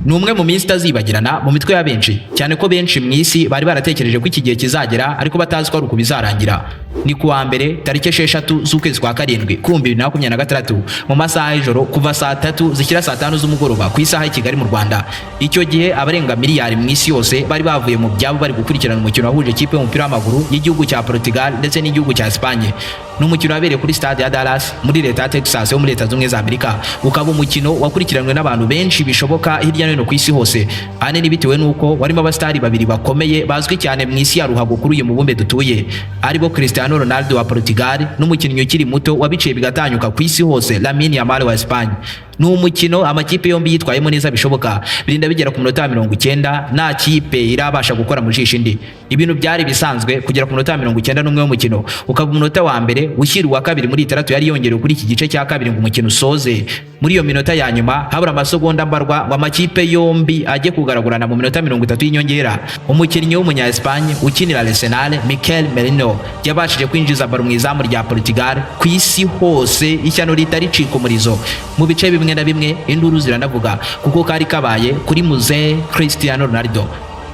ni umwe mu minsi itazibagirana mu mitwe ya benshi, cyane ko benshi mu isi bari baratekereje ko iki gihe kizagera ariko batazi ko ari uko bizarangira. Ni kuwa mbere tariki 6 z'ukwezi kwa karindwi 2026 mu masaha y'ijoro kuva saa 3 zishyira saa 5 z'umugoroba ku isaha y'i Kigali mu Rwanda. Icyo gihe abarenga miliyari mu isi yose bari bavuye mu byabo bari gukurikirana umukino wahuje ikipe y'umupira w'amaguru y'igihugu cya Portugal ndetse n'igihugu cya Espagne. Ni umukino wabereye kuri stade ya Dallas muri leta ya Texas yo muri Leta Zunze Ubumwe za Amerika. Ukaba umukino wakurikiranwe n'abantu benshi bishoboka hirya no hino ku isi hose, ahanini bitewe n'uko warimo abastari babiri bakomeye bazwi cyane mu isi ya ruhago kuri uyu mubumbe dutuye, aribo Cristiano Ronaldo wa Portugal n'umukinnyi ukiri muto wabiciye bigatanyuka ku isi hose Lamine Yamal wa Espagne. Ni umukino amakipe yombi yitwayemo neza bishoboka, birinda bigera ku minota 90 nta kipe irabasha gukora mu jisho indi. Ibintu byari bisanzwe kugera ku minota 91 w'umukino, ukaba umunota wa mbere ushyira uwa kabiri muri 3 yari yongerewe kuri iki gice cya kabiri ngo umukino usoze. Muri iyo minota ya nyuma habura amasegonda mbarwa ngo amakipe yombi ajye kugaragurana mu minota 30 y'inyongera. Umukinnyi w'umunya Espagne ukinira Arsenal Mikel Merino yabashije kwinjiza baro mu izamu rya Portugal ku isi hose, ishyano ritari ciko murizo. Mu bice bimwe na bimwe induru ziranavuga kuko kari kabaye kuri muze Cristiano Ronaldo.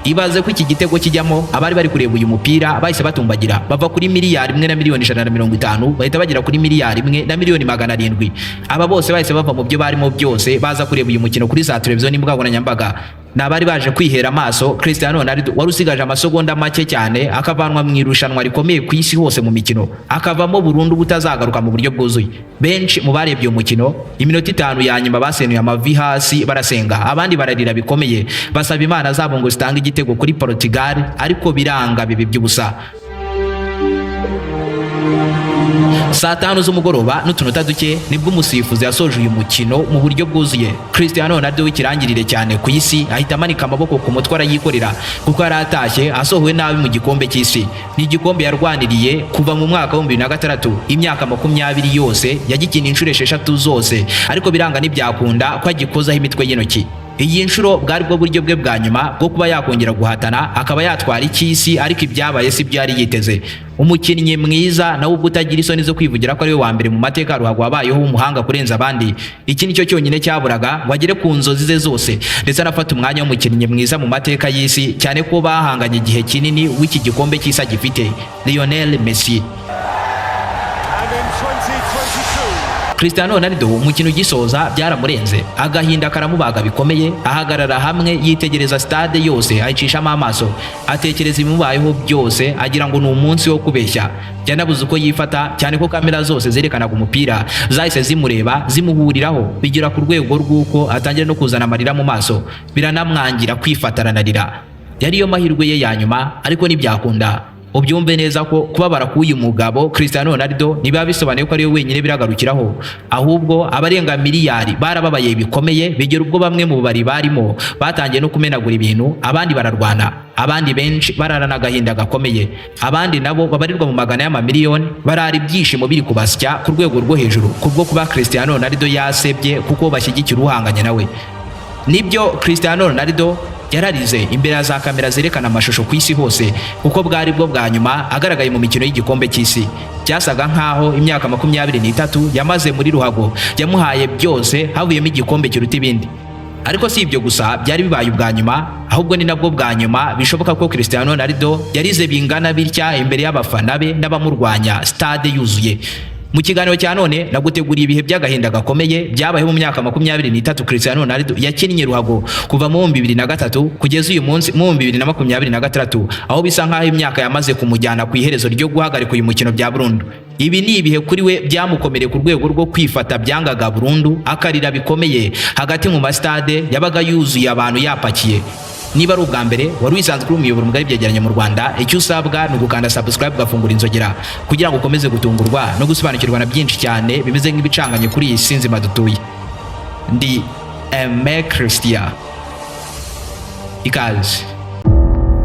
Ibaze ko iki gitego kijyamo abari bari kureba uyu mupira bahise batumbagira bava kuri miliyari 1 na miliyoni 150 bahita bagera kuri miliyari 1 na miliyoni 700. Aba bose bahise bava mu byo barimo byose baza kureba uyu mukino kuri za televiziyo n'imbuga nkoranyambaga. Nabari baje kwihera amaso Cristiano Ronaldo wari usigaje amasegonda make cyane akavanwa mu irushanwa rikomeye ku isi hose mu mikino, akavamo burundu butazagaruka mu buryo bwuzuye. Benshi mu barebye uyu mukino iminota 5 ya nyuma basenuye amavi hasi barasenga, abandi bararira bikomeye basaba Imana zabo ngo zitange igitego kuri Portugal, ariko biranga bibi by'ubusa. Saa 5 z'umugoroba n'utunota duke nibwo umusifuzi yasoje uyu mukino mu buryo bwuzuye. Cristiano Ronaldo w'ikirangirire cyane ku isi ahita amanika amaboko ku mutwe arayikorera kuko yaratashye asohowe nabi mu gikombe cy'isi. Ni igikombe yarwaniriye kuva mu mwaka wa 2006, imyaka 20 yose yagikina inshuro 6 zose, ariko biranga n'ibyakunda ko agikozaho imitwe y'intoki. Iyi nshuro bwari bwo buryo bwe bwa nyuma bwo kuba yakongera guhatana akaba yatwara icy'isi, ariko ibyabaye si byari yiteze. Umukinnyi mwiza nawe ubwo utagira isoni zo kwivugira ko ari we wa mbere mu mateka ruhago wabayeho umuhanga kurenza abandi. Iki nicyo cyonyine cyaburaga ngo agere ku nzozi ze zose, ndetse anafata umwanya w'umukinnyi mwiza mu mateka y'isi, cyane ko bahanganye igihe kinini w'iki gikombe cy'isi gifite Lionel Messi. Cristiano Ronaldo umukino ugisoza byaramurenze, agahinda karamubaga bikomeye, ahagarara hamwe yitegereza stade yose ayicishamo amaso, atekereza ibimubayeho byose agira ngo ni umunsi wo kubeshya. Byanabuze uko yifata, cyane ko kamera zose zerekanaga umupira zahise zimureba zimuhuriraho, bigira ku rwego rw'uko atangira no kuzana amarira mu maso, biranamwangira kwifata aranarira. Yari yo mahirwe ye ya nyuma, ariko ntibyakunda. Ubyumve neza ko kubabara k'uyu mugabo Cristiano Ronaldo niba bisobanuye ko ari we wenyine biragarukiraho, ahubwo abarenga miliyari barababaye bikomeye, bigera ubwo bamwe mu bari barimo batangiye no kumenagura ibintu, abandi bararwana, abandi benshi bararana agahinda gakomeye, abandi nabo babarirwa mu magana y'amamiliyoni barara ibyishimo biri kubasya ku rwego rwo hejuru kubwo kuba Cristiano Ronaldo yasebye kuko bashyigikira uhanganye nawe. Nibyo Cristiano Ronaldo yararize imbere ya za kamera zerekana amashusho ku isi hose kuko bwari bwo bwa nyuma agaragaye mu mikino y'igikombe cy'isi. Byasaga nkaho imyaka 23 yamaze muri ruhago yamuhaye byose havuyemo igikombe kiruta ibindi. Ariko si ibyo gusa byari bibaye ubwa nyuma, ahubwo ni nabwo bwa nyuma bishoboka ko Cristiano Ronaldo yarize bingana bitya imbere y'abafana be n'abamurwanya, stade yuzuye. Mu kiganiro cya none naguteguriye ibihe by'agahinda gakomeye byabayeho mu myaka 23 Cristiano Ronaldo yakinnye ruhago kuva mu 2003 kugeza uyu munsi mu 2026, aho bisa nkaho imyaka yamaze kumujyana ku iherezo ryo guhagarika uyu mukino bya burundu. Ibi ni ibihe kuri we byamukomereye ku rwego rwo kwifata byangaga burundu, akarira bikomeye hagati mu mastade yabaga yuzuye abantu yapakiye. Niba ari ubwa mbere wari wisanzwe kuri umuyoboro mugari byegeranye mu Rwanda, icyo usabwa ni ugukanda subscribe ugafungura inzogera kugira ngo ukomeze gutungurwa no gusobanukirwa na byinshi cyane bimeze nk'ibicanganye kuri iyi si nzima dutuye. Ndi Aime Christian. Ikaze.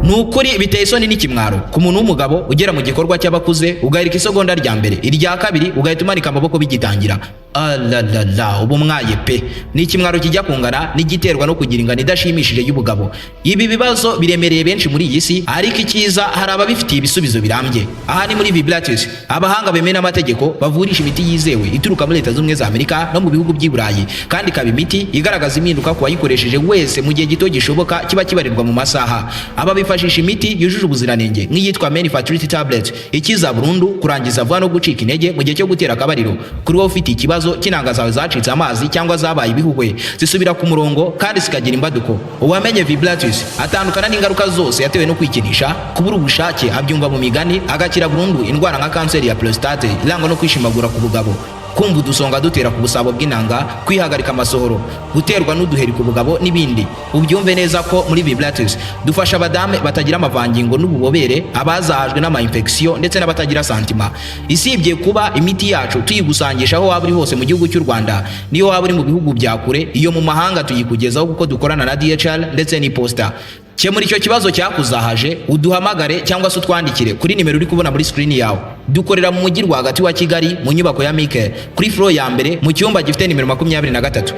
Nukuri biteye isoni n'ikimwaro ku muntu w'umugabo ugera mu gikorwa cy'abakuze ugahirika isegonda rya mbere, irya kabiri ugahita umanika amaboko bigitangira. alalala ubu mwaye pe ni ikimwaro kijya kungana n'igiterwa no kugira ingano idashimishije y'ubugabo. Ibi bibazo biremereye benshi muri iyi si, ariko icyiza hari ababifitiye ibisubizo birambye. Aha ni muri Vibratus, abahanga bemeye amategeko bavurisha imiti yizewe ituruka muri Leta z'Ubumwe za Amerika no mu bihugu by'i Burayi, kandi ikaba imiti igaragaza impinduka ku wayikoresheje wese mu gihe gito gishoboka kiba kibarirwa mu masaha. Aba bifashisha imiti yujuje ubuziranenge nk'iyitwa Manufactured Tablet, ikiza burundu kurangiza vuba no gucika intege mu gihe cyo gutera akabariro. Kuri wowe ufite ikibazo cy'intanga zawe zacitse amazi cyangwa zabaye ibihuhwe zisubira ku murongo kandi zikagira imbaduko, uwamenye Vibratus atandukana n'ingaruka zose yatewe no kwikinisha, kubura ubushake, abyumva mu migani, agakira burundu indwara nka kanseri ya prostate irangwa no kwishimagura ku bugabo, kumva udusonga dutera ku busabo bw'inanga, kwihagarika amasohoro, guterwa n'uduheri ku bugabo n'ibindi. Ubyumve neza ko muri Vibratus dufasha abadame batagira amavangingo n'ububobere, abazahajwe n'ama-infection ndetse n'abatagira santima. Isibye kuba imiti yacu tuyigusangisha aho waba uri hose mu gihugu cy'u Rwanda, niyo waba uri mu bihugu bya kure, iyo mu mahanga tuyikugezaho kuko dukorana na DHL ndetse n'iposta. Kemura icyo kibazo cyakuzahaje, uduhamagare cyangwa se utwandikire kuri nimero uri kubona muri screen yawe. Dukorera mu mujyi rwagati wa Kigali mu nyubako ya Mike kuri floor ya mbere mu cyumba gifite nimero 23.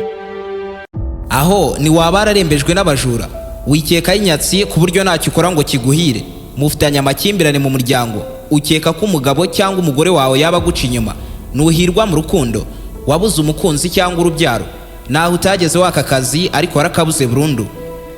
Aho ni waba ararembejwe n'abajura, wikeka inyatsi ku buryo ntacyo ukora ngo kiguhire, mufitanye amakimbirane mu muryango, ukeka ko umugabo cyangwa umugore wawe yaba guca inyuma, nuhirwa mu rukundo, wabuze umukunzi cyangwa urubyaro, naho utageze waka kazi ariko warakabuze burundu.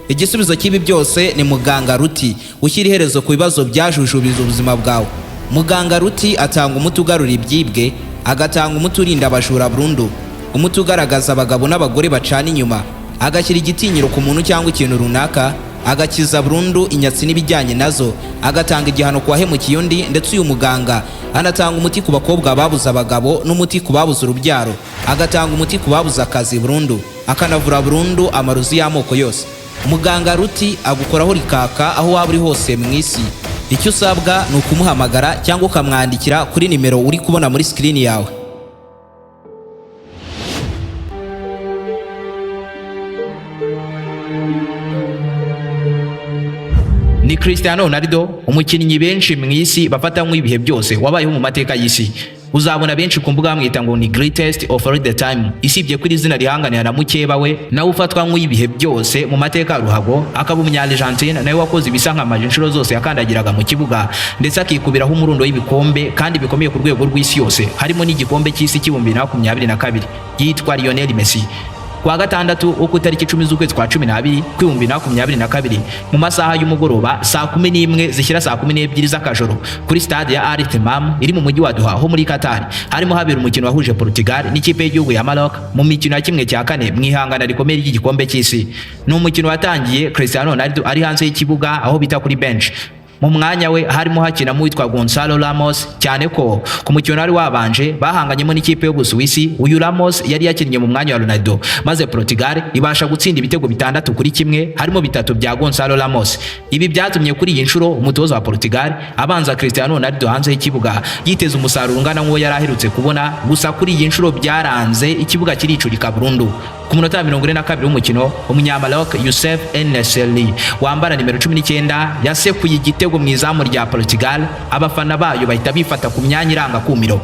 Igisubizo cy'ibi byose ni Muganga Ruti, ushyira iherezo ku bibazo byajujubije ubuzima bwawe. Muganga Ruti atanga umuti ugarura ibyibwe, agatanga umuti urinda abajura burundu, umuti ugaragaza abagabo n'abagore bacana inyuma, agashyira igitinyiro ku muntu cyangwa ikintu runaka, agakiza burundu inyatsi n'ibijyanye nazo, agatanga igihano ku wahemukiye undi. Ndetse uyu muganga anatanga umuti ku bakobwa babuze abagabo n'umuti ku babuze urubyaro, agatanga umuti ku babuze akazi burundu, akanavura burundu amarozi y'amoko yose. Muganga Ruti agukoraho rikaka aho waba uri hose mu isi. Icyo usabwa ni ukumuhamagara cyangwa ukamwandikira kuri nimero uri kubona muri screen yawe. Ni Cristiano Ronaldo, umukinnyi benshi mu isi bafata nk'ibihe byose wabayeho mu mateka y'isi. Uzabona benshi ku mbuga bamwita ngo ni greatest of all the time. Isibye kuri izina rihanganira na mukeba we nawe ufatwa nk'ibihe byose mu mateka ruhago, akaba umunya-Argentine nawe wakoze ibisa nk'amaje inshuro zose yakandagiraga mu kibuga, ndetse akikubiraho umurundo w'ibikombe kandi bikomeye ku rwego rw'isi yose, harimo n'igikombe cy'isi cy'ibihumbi 2022 yitwa Lionel Messi. Kwa gatandatu uko tariki 10 z'ukwezi kwa 12 kw'ibihumbi 2022 mu masaha y'umugoroba saa 11 zishyira saa 12 z'akajoro kuri stade ya Al Ittihad iri mu mujyi wa Doha ho muri Qatar, harimo habera umukino wahuje Portugal n'ikipe y'igihugu ya Maroc mu mikino ya kimwe cya kane mu ihangana rikomeye ry'igikombe cy'isi. Ni umukino watangiye Cristiano Ronaldo ari hanze y'ikibuga aho bita kuri bench. Mu mwanya we harimo hakinamo witwa Gonzalo Ramos, cyane ko ku mukino wari wabanje bahanganyemo n'ikipe yo Busuwisi. Uyu Ramos yari yakinnye mu mwanya wa Ronaldo, maze Portugal ibasha gutsinda ibitego 6-1, harimo 3 bya Gonzalo Ramos. Ibi byatumye kuri iyi nshuro umutoza wa Portugal abanza Cristiano Ronaldo hanze y'ikibuga yiteze umusaruro ungana nk'uwo yari aherutse kubona, gusa kuri iyi nshuro byaranze ikibuga kiricurika burundu. Ku munota 42 w'umukino, umunya-Maroc Youssef En-Nesyri wambara nimero 19 yasekuye igitego mu izamu rya Portugal, abafana bayo bahita bifata ku myanya iranga kumiro.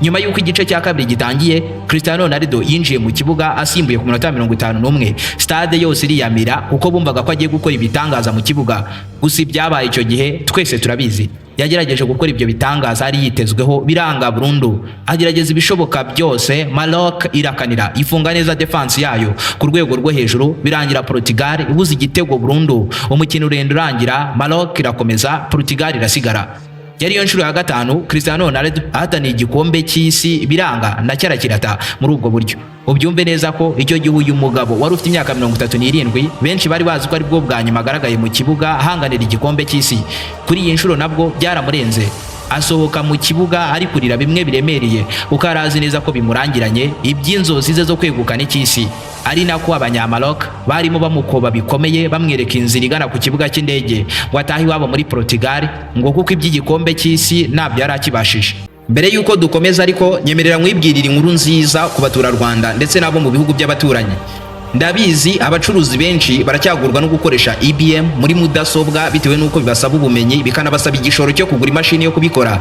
Nyuma y'uko igice cya kabiri gitangiye, Cristiano Ronaldo yinjiye mu kibuga asimbuye ku munota 51. Stade yose iriyamira kuko bumvaga ko agiye gukora ibitangaza mu kibuga. Gusa ibyabaye icyo gihe twese turabizi. Yagerageje gukora ibyo bitangaza ari yitezweho, biranga burundu. Agerageza ibishoboka byose, Maroc irakanira, ifunga neza defense yayo ku rwego rwo hejuru, birangira Portugal ibuze igitego burundu. Umukino urenda urangira, Maroc irakomeza, Portugal irasigara. Yari yo nshuro ya gatanu Cristiano Ronaldo ahataniye igikombe cy'isi, biranga na cyara kirata muri ubwo buryo. Ubyumve neza ko icyo gihe uyu mugabo wari ufite imyaka 37 benshi bari bazi ko ari bwo bwa nyuma agaragaye mu kibuga ahanganira igikombe cy'isi. Kuri iyi nshuro nabwo byaramurenze, asohoka mu kibuga ari kurira bimwe biremereye kuko arazi neza ko bimurangiranye iby'inzozi ze zo kwegukana icy'isi. Ari nako abanya-Maroc barimo bamukoba bikomeye, bamwereka inzira igana ku kibuga cy'indege ngo atahe iwabo muri Portugal, ngo kuko iby'igikombe cy'isi ntabyo yari akibashije. Mbere yuko dukomeza ariko nyemerera mwibwirira inkuru nziza ku baturarwanda ndetse nabo mu bihugu by'abaturanyi. Ndabizi abacuruzi benshi baracyagurwa no gukoresha IBM muri mudasobwa bitewe nuko bibasaba ubumenyi bikanabasaba igishoro cyo kugura imashini yo kubikora.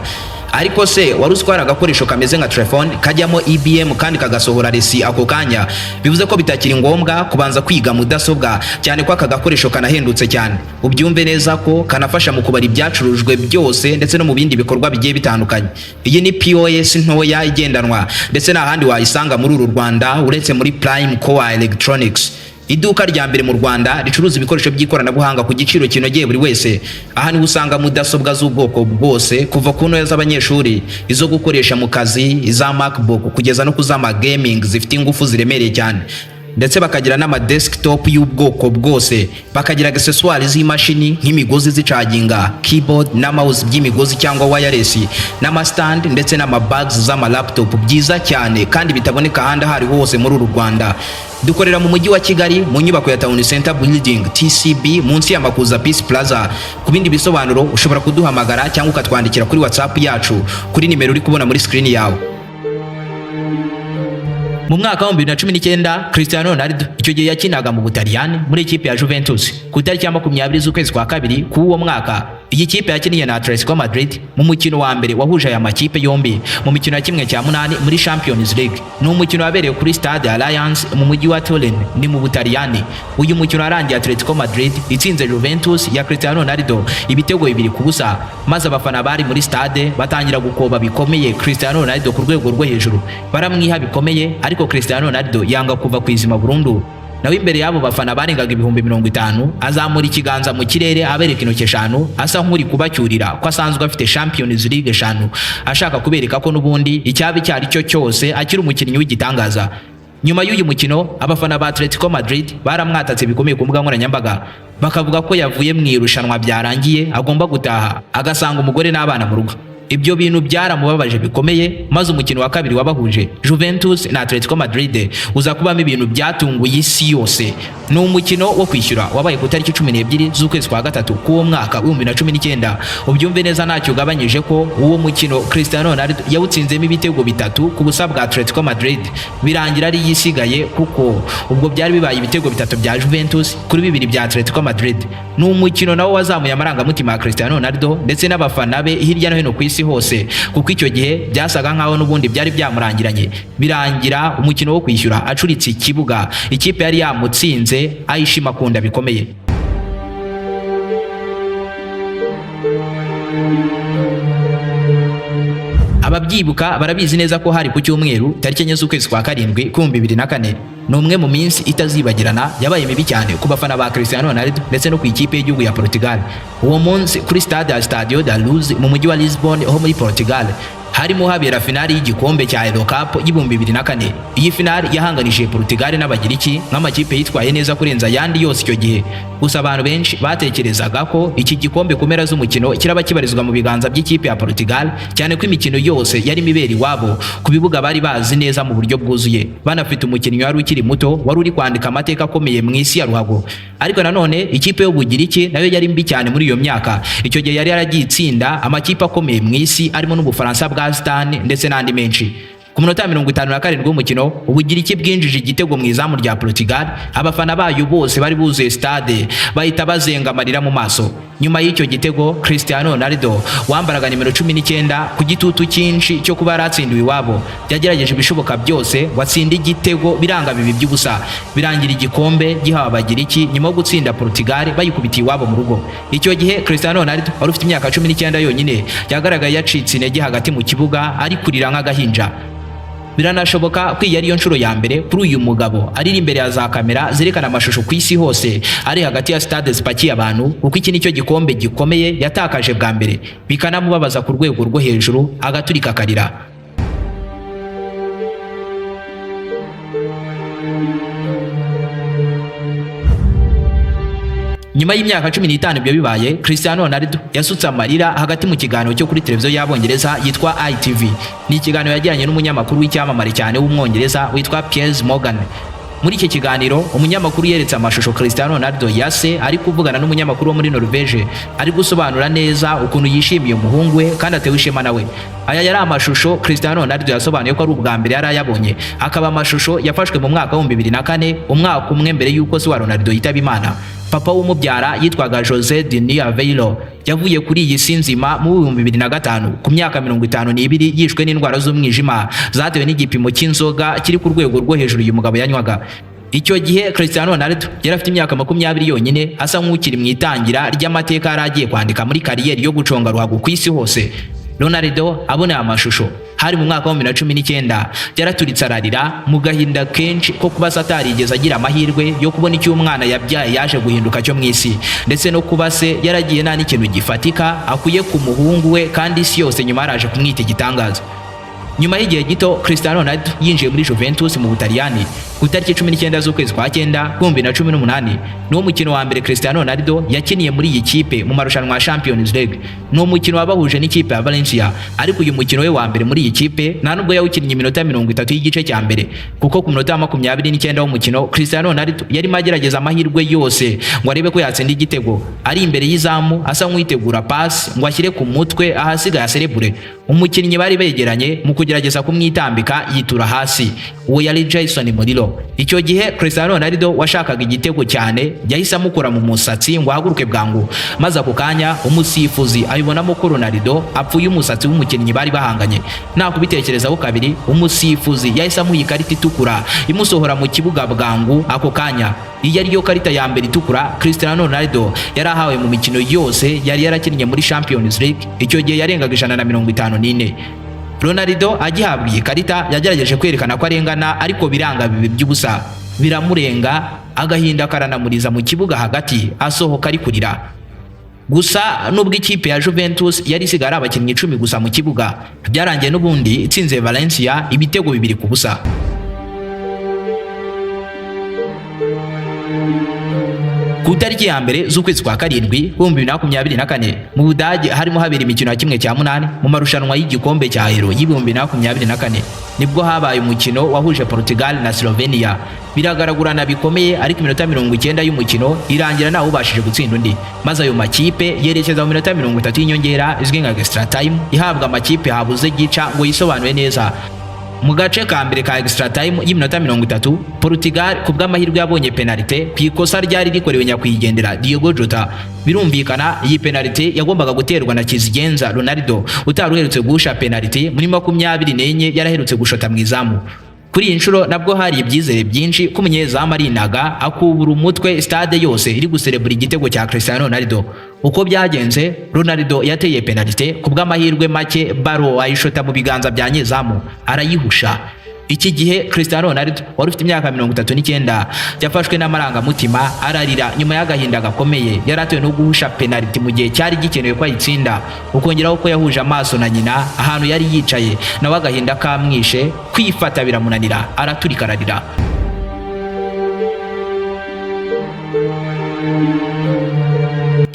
ariko se wari uzi ko hari agakoresho kameze nka telefone kajyamo EBM kandi kagasohora resi ako kanya? Bivuze ko bitakiri ngombwa kubanza kwiga mudasobwa, cyane ko aka gakoresho kanahendutse cyane. Ubyumve neza ko kanafasha mu kubara ibyacurujwe byose ndetse no mu bindi bikorwa bigiye bitandukanye. Iyi ni POS ntoya igendanwa ndetse n'ahandi wayisanga muri uru Rwanda uretse muri Prime Core Electronics, iduka rya mbere mu Rwanda ricuruza ibikoresho by'ikoranabuhanga ku giciro kinogeye buri wese. Aha niho usanga mudasobwa z'ubwoko bwose, kuva ku ntoya z'abanyeshuri, izo gukoresha mu kazi, iza MacBook kugeza no kuzama gaming zifite ingufu ziremereye cyane, ndetse bakagira n'ama desktop y'ubwoko bwose, bakagira accessoires z'imashini nk'imigozi zicaginga, keyboard na mouse by'imigozi cyangwa wireless, n'ama stand ndetse n'ama bags z'ama laptop byiza cyane kandi bitaboneka ahandi hari hose muri uru Rwanda. Dukorera mu mujyi wa Kigali mu nyubako ya Town Center Building TCB munsi ya Makuza Peace Plaza. Ku bindi bisobanuro ushobora kuduhamagara cyangwa ukatwandikira kuri WhatsApp yacu kuri nimero uri kubona muri screen yawe. Mu mwaka wa 2019 Cristiano Ronaldo icyo gihe yakinaga mu Butaliyani muri ikipe ya Juventus. Ku itariki ya 20 z'ukwezi kwa kabiri k'uwo mwaka, iyi kipe yakiniye na Atletico Madrid mu mukino wa mbere wahuje aya makipe yombi mu mikino ya 1/8 muri Champions League. Ni umukino wabereye kuri Stade Alliance mu mujyi wa Turin ni mu Butaliyani. Uyu mukino warangiye Atletico Madrid itsinze Juventus ya Cristiano Ronaldo ibitego 2-0, maze abafana bari muri stade batangira gukoba bikomeye Cristiano Ronaldo ku rwego rwo hejuru. Baramwiha bikomeye, ariko Cristiano Ronaldo yanga kuva kwizima burundu. Nawe imbere yabo bafana barengaga 50,000 azamura ikiganza mu kirere abereka intoki 5 asa nk'uri kubacyurira ko asanzwe afite Champions League 5, ashaka kubereka ko nubundi icyabi cyari cyo cyose akiri umukinnyi w'igitangaza. Nyuma y'uyu mukino abafana ba Atletico Madrid baramwatatse bikomeye ku mbuga nkoranyambaga, bakavuga ko yavuye mu irushanwa byarangiye agomba gutaha agasanga umugore n'abana mu rugo. Ibyo bintu byaramubabaje bikomeye, maze umukino wa kabiri wabahuje Juventus na Atletico Madrid uza kubamo ibintu byatunguye isi yose. Ni umukino wo kwishyura wabaye ku tariki 12 z'ukwezi kwa gatatu k'uwo mwaka wa 2019. Ubyumve neza ntacyo ugabanyije ko uwo mukino Cristiano Ronaldo yawutsinzemo ibitego 3 ku busa bwa Atletico Madrid, birangira ari yisigaye kuko ubwo byari bibaye ibitego 3 bya Juventus kuri 2 bya Atletico Madrid. Ni umukino nawo wazamuye amarangamutima ya Cristiano Ronaldo ndetse n'abafana be hirya no hino ku isi hose, kuko icyo gihe byasaga nkaho nubundi byari byamurangiranye. Birangira umukino wo kwishyura acuritse ikibuga, ikipe yari yamutsinze ayishima kunda bikomeye. Ababyibuka barabizi neza ko hari ku cyumweru tariki 4 z'ukwezi kwa karindwi 2004. Ni umwe mu minsi itazibagirana yabaye mibi cyane ku bafana ba Cristiano Ronaldo ndetse no ku ikipe y'igihugu ya Portugal. Uwo munsi kuri Stade Estadio da Luz mu mujyi wa Lisbon ho muri Portugal harimo habera finali y'igikombe cya Euro Cup y'2004. Iyi finali yahanganishije Portugal n'Abagiriki nk'amakipe yitwaye neza kurenza yandi yose icyo gihe. Gusa abantu benshi batekerezaga ko iki gikombe ku mpera z'umukino kiraba kibarizwa mu biganza by'ikipe ya Portugal, cyane ko imikino yose yari miberi wabo ku bibuga bari bazi neza mu buryo bwuzuye, banafite umukinnyi wari ukiri muto wari uri kwandika amateka akomeye mu isi ya ruhago. Ariko nanone ikipe y'Ubugiriki nayo yari mbi cyane muri iyo myaka. Icyo gihe yari yaragiye itsinda amakipe akomeye mu isi arimo n'Ubufaransa bwa Zidane ndetse n'andi menshi. Ku minota 57 w'umukino Ubugiriki bwinjije igitego mu izamu rya Portugal, abafana bayo bose bari buzuye stade bahita bazenga amarira mu maso. Nyuma y'icyo gitego Cristiano Ronaldo wambaraga nimero 19 ku gitutu cyinshi cyo kuba yaratsindiwe iwabo, yagerageje ibishoboka byose watsinda igitego biranga bibi by'ubusa, birangira igikombe gihawe Abagiriki nyuma yo gutsinda Portugal bayikubitiye iwabo mu rugo. Icyo gihe Cristiano Ronaldo wari ufite imyaka 19 yonyine yagaragaye yacitse intege hagati mu kibuga ari kurira nk'agahinja. Biranashoboka ko iyi ariyo nshuro ya mbere kuri uyu mugabo ari imbere ya za kamera zerekana amashusho ku isi hose ari hagati ya stade zipakiye abantu, kuko iki nicyo gikombe gikomeye yatakaje bwa mbere, bikanamubabaza ku rwego rwo hejuru agaturika akarira. Nyuma y'imyaka 15 ibyo bibaye, Cristiano Ronaldo yasutse amarira hagati mu kiganiro cyo kuri televiziyo y'Abongereza yitwa ITV. Ni ikiganiro yagiranye n'umunyamakuru w'icyamamare cyane w'umwongereza witwa Piers Morgan. Muri iki kiganiro umunyamakuru yeretse amashusho Cristiano Ronaldo yase ari kuvugana n'umunyamakuru wo muri Norvege, ari gusobanura neza ukuntu yishimiye umuhungu we kandi atewe ishema nawe. Aya yari amashusho Cristiano Ronaldo yasobanuye ko ari ubwa mbere yari ayabonye, akaba amashusho yafashwe mu mwaka wa 2004, umwaka umwe mbere y'uko se wa Ronaldo yitaba Imana. papa w'umubyara yitwaga José Dini Aveiro yavuye kuri iyi si nzima mu 2005 ku myaka 52 yishwe n'indwara z'umwijima zatewe n'igipimo cy'inzoga kiri ku rwego rwo hejuru uyu mugabo yanywaga. Icyo gihe Cristiano Ronaldo yari afite imyaka 20 yonyine, asa nk'ukiri mu itangira ry'amateka yari agiye kwandika muri kariyeri yo guconga ruhago ku isi hose. Ronaldo aboneye amashusho hari mu mwaka wa 2019 yaraturitse ararira mu gahinda kenshi ko kuba atarigeze agira amahirwe yo kubona icyo umwana yabyaye yaje guhinduka cyo mu isi, ndetse no kuba se yaragiye nta n'ikintu gifatika akuye ku muhungu we, kandi isi yose nyuma yaraje kumwita igitangaza. Nyuma y'igihe gito Cristiano Ronaldo yinjiye muri Juventus mu Butaliyani ku itariki 19 z'ukwezi kwa 9 2018. Niwo mukino wa mbere Cristiano Ronaldo yakiniye muri iyi kipe mu marushanwa ya Champions League. Ni umukino wabahuje n'ikipe ya Valencia, ariko uyu mukino we wa mbere muri iyi kipe nta nubwo yawukinnye iminota 30 y'igice cya mbere, kuko ku minota 29 w'umukino Cristiano Ronaldo yari magerageza amahirwe yose ngo arebe ko yatsinda igitego, ari imbere y'izamu asa nk'uyitegura pass ngo ashyire ku mutwe ahasigaye aserebure. Umukinnyi bari begeranye mu kugerageza kumwitambika yitura hasi, uwo yari Jason Murillo. Icyo gihe Cristiano Ronaldo washakaga igitego cyane yahise amukora mu musatsi ngo ahaguruke bwangu, maze ako kanya umusifuzi ayibonamo ko Ronaldo apfuye umusatsi w'umukinnyi bari bahanganye. Nta kubitekerezaho kabiri, umusifuzi yahise amuha ikarita itukura imusohora mu kibuga bwangu ako kanya. Iyi ariyo karita ya mbere itukura Cristiano Ronaldo yari ahawe mu mikino yose yari yarakinnye muri Champions League. Icyo gihe yarengaga 154. Ronaldo agihabwa iyi karita yagerageje kwerekana ko arengana, ariko biranga bibi by'ubusa, biramurenga, agahinda karanamuriza mu kibuga hagati asohoka ari kurira. Gusa nubwo ikipe ya Juventus yari isigara abakinnyi 10 gusa mu kibuga, byarangiye n'ubundi itsinze Valencia ibitego 2-0. Ku itariki ya mbere z'ukwezi kwa 7 2024 mu Budage harimo habera imikino ya 1/8 mu marushanwa y'igikombe cya Euro y'2024, nibwo habaye umukino wahuje Portugal na Slovenia. Biragaragurana bikomeye, ariko iminota 90 y'umukino irangira ntawe ubashije gutsinda undi, maze ayo makipe yerekeza mu minota 30 y'inyongera izwi nka extra time, ihabwa amakipe habuze gica ngo yisobanure neza. Mu gace ka mbere ka extra time y'iminota 30 Portugal ku bw'amahirwe yabonye penalty ku ikosa ryari rikorewe nyakwigendera Diogo Jota. Birumvikana iyi penalty yagombaga guterwa na Kizigenza Ronaldo utaruherutse guhusha penalty muri 24 yaraherutse gushota mu izamu. Kuri iyi nshuro nabwo hari ibyizere byinshi ko umunyezamu arinaga akubura umutwe stade yose iri guserebura igitego cya Cristiano Ronaldo. Uko byagenze, Ronaldo yateye penalty ku bw'amahirwe make, baro ayishota mu biganza bya nyezamu arayihusha. Iki gihe Cristiano Ronaldo wari ufite imyaka 39 yafashwe n'amarangamutima ararira nyuma y'agahinda gakomeye yaratewe no guhusha penalty mu gihe cyari gikenewe ko ayitsinda. Ukongeraho ko yahuje amaso na nyina ahantu yari yicaye, nawe agahinda kamwishe, kwifata biramunanira, araturika ararira.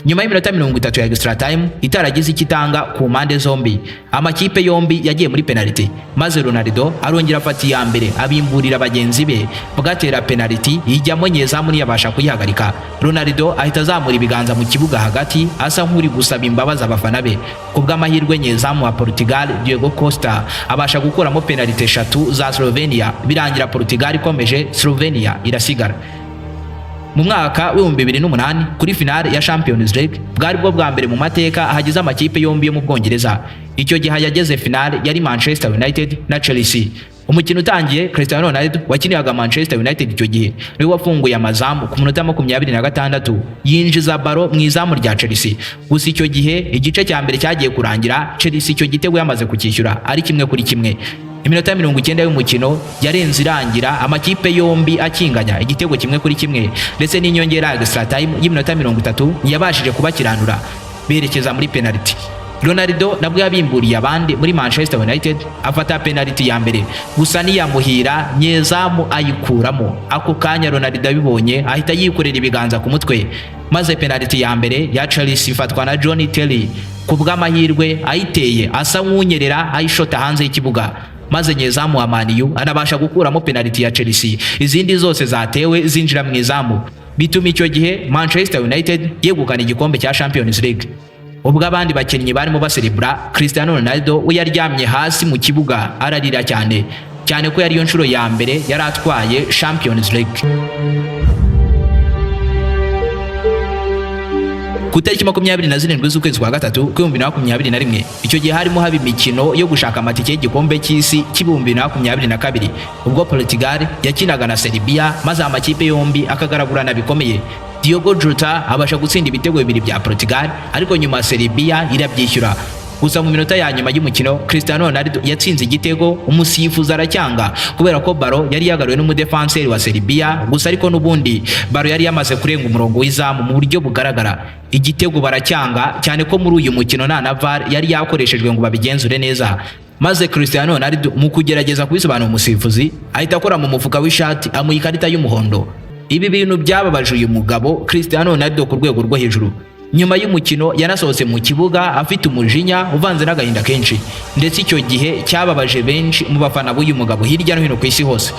Nyuma y'iminota 30 ya extra time itaragize ikitanga ku mpande zombi, amakipe yombi yagiye muri penalty, maze Ronaldo arongera afata iya mbere abimburira bagenzi be bwatera penalty ijyamo nyezamu ntiyabasha kuyihagarika. Ronaldo ahita azamura ibiganza mu kibuga hagati asa nk'uri gusaba imbabazi abafana be. Ku bw'amahirwe nyezamu wa Portugal Diego Costa abasha gukuramo penalty 3 za Slovenia, birangira Portugal ikomeje, Slovenia irasigara. Mu mwaka wa 2008 kuri finale ya Champions League bwari bwo bwa mbere mu mateka hagize amakipe yombi yo mu Bwongereza. Icyo gihe yageze finale yari Manchester United na Chelsea. Umukino utangiye, Cristiano Ronaldo wakiniyaga Manchester United icyo gihe niwe wafunguye amazamu ku minota 26 yinjiza baro mu izamu rya Chelsea. Gusa icyo gihe igice cya mbere cyagiye kurangira, Chelsea icyo gitego yamaze kukishyura ari 1-1. Iminota 90 y'umukino yarenze irangira amakipe yombi akinganya igitego 1-1, ndetse n'inyongera extra time y'iminota 30 yabashije kubakiranura berekeza muri penalty. Ronaldo nabwo yabimburiye abandi muri Manchester United afata penalty ya mbere, gusa niyamuhira nyezamu ayikuramo. Ako kanya Ronaldo abibonye ahita yikorera ibiganza ku mutwe, maze penalty ya mbere ya Chelsea ifatwa na John Terry. Ku bw'amahirwe ayiteye asa nk'unyerera ayishota hanze y'ikibuga, maze nyezamu wa Man U anabasha gukuramo penalty ya Chelsea, izindi zose zatewe zinjira mu izamu. Bituma icyo gihe Manchester United yegukana igikombe cya Champions League. Ubwo abandi bakinnyi barimo baserebura, Cristiano Ronaldo we yaryamye hasi mu kibuga ararira cyane ko yari yo nshuro ya mbere yari atwaye Champions League. ku itariki 27 z'ukwezi kwa gatatu ku 2021. Icyo gihe harimo haba imikino yo gushaka amatike y'igikombe cy'isi cy'ibihumbi 2022 ubwo Portugal yakinaga na Serbia maze amakipe yombi akagaragurana bikomeye. Diogo Jota abasha gutsinda ibitego bibiri bya Portugal ariko nyuma Serbia irabyishyura. Gusa mu minota ya nyuma y'umukino Cristiano Ronaldo yatsinze igitego umusifuzi aracyanga kubera ko baro yari yagaruwe n'umudefanseri wa Serbia, gusa ariko n'ubundi baro yari yamaze kurenga umurongo w'izamu mu buryo bugaragara. Igitego baracyanga cyane ko muri uyu mukino na VAR yari yakoreshejwe ngo babigenzure neza. Maze Cristiano Ronaldo mu kugerageza kubisobanura umusifuzi ahita akora mu mufuka w'ishati amuha ikarita y'umuhondo. Ibi bintu byababaje uyu mugabo Cristiano Ronaldo ku rwego rwo hejuru. Nyuma y'umukino yanasohotse mu kibuga afite umujinya uvanze n'agahinda kenshi, ndetse icyo gihe cyababaje benshi mu bafana b'uyu mugabo hirya no hino ku isi hose.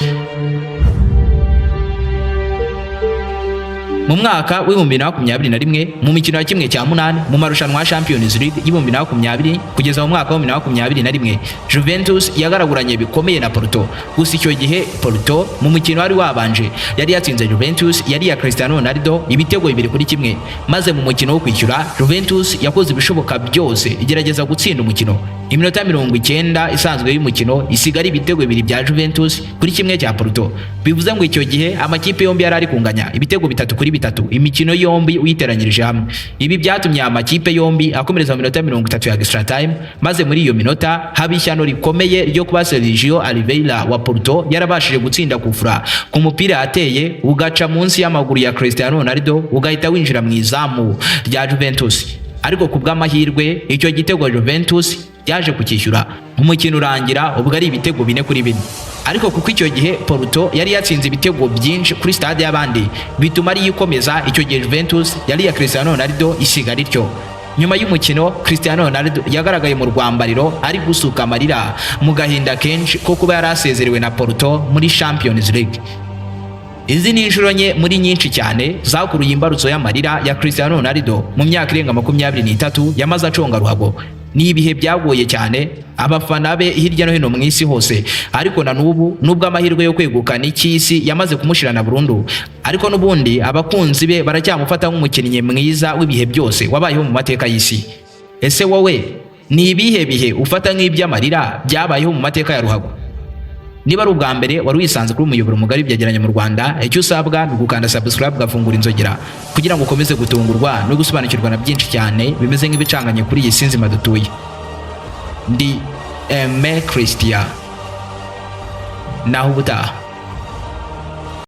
Mu mwaka w'2021 mu mikino ya kimwe cya munani mu marushanwa ya Champions League y'2020 kugeza mu mwaka wa 2021 Juventus yagaraguranye bikomeye na Porto. Gusa icyo gihe Porto mu mukino wari wabanje yari yatsinze Juventus yari ya Cristiano Ronaldo ibitego 2-1, maze mu mukino wo kwishyura Juventus yakoze ibishoboka byose igerageza gutsinda umukino. Iminota 90 isanzwe y'umukino isigara ibitego 2 bya Juventus kuri kimwe cya Porto. Bivuze ngo icyo gihe amakipe yombi yari ari kunganya ibitego 3-3 imikino yombi uyiteranyirije hamwe. Ibi byatumye amakipe yombi akomereza mu minota 30 ya extra time, maze muri iyo minota haba ishyano rikomeye ryo kuba Sergio Oliveira wa Porto yarabashije gutsinda kufura ku mupira yateye ugaca munsi y'amaguru ya Cristiano Ronaldo ugahita winjira mu izamu rya Juventus. Ariko ku bw'amahirwe icyo gitego Juventus yaje kukishyura umukino urangira ubwo ari ibitego 4-4. Ariko kuko icyo gihe Porto yari yatsinze ibitego byinshi kuri stade y'abandi bituma ari yikomeza, icyo gihe Juventus yari ya Cristiano Ronaldo isigara ityo. Nyuma y'umukino Cristiano Ronaldo yagaragaye mu rwambariro ari gusuka amarira mu gahinda kenshi ko kuba yari asezerewe na Porto muri Champions League. Izi ni inshuro nke muri nyinshi cyane zakuruye imbarutso y'amarira ya Cristiano Ronaldo mu myaka irenga 23 yamaze aconga ruhago. Ni ibihe byagoye cyane abafana be hirya no hino mu isi hose, ariko na n'ubu nubwo amahirwe yo kwegukana icy'isi yamaze kumushirana burundu, ariko n'ubundi abakunzi be baracyamufata nk'umukinnyi mwiza w'ibihe byose wabayeho mu mateka y'isi. Ese wowe ni ibihe bihe ufata nk'iby'amarira byabayeho mu mateka ya ruhago? Niba ari ubwa mbere wari wisanze kuri umuyoboro mugari byegeranye mu Rwanda, icyo usabwa ni ugukanda subscribe ugafungura inzogera kugira ngo ukomeze gutungurwa no gusobanukirwa na byinshi cyane bimeze nk'ibicanganye kuri iyi si nzima dutuye. Ndi Aime Christian, naho ubutaha.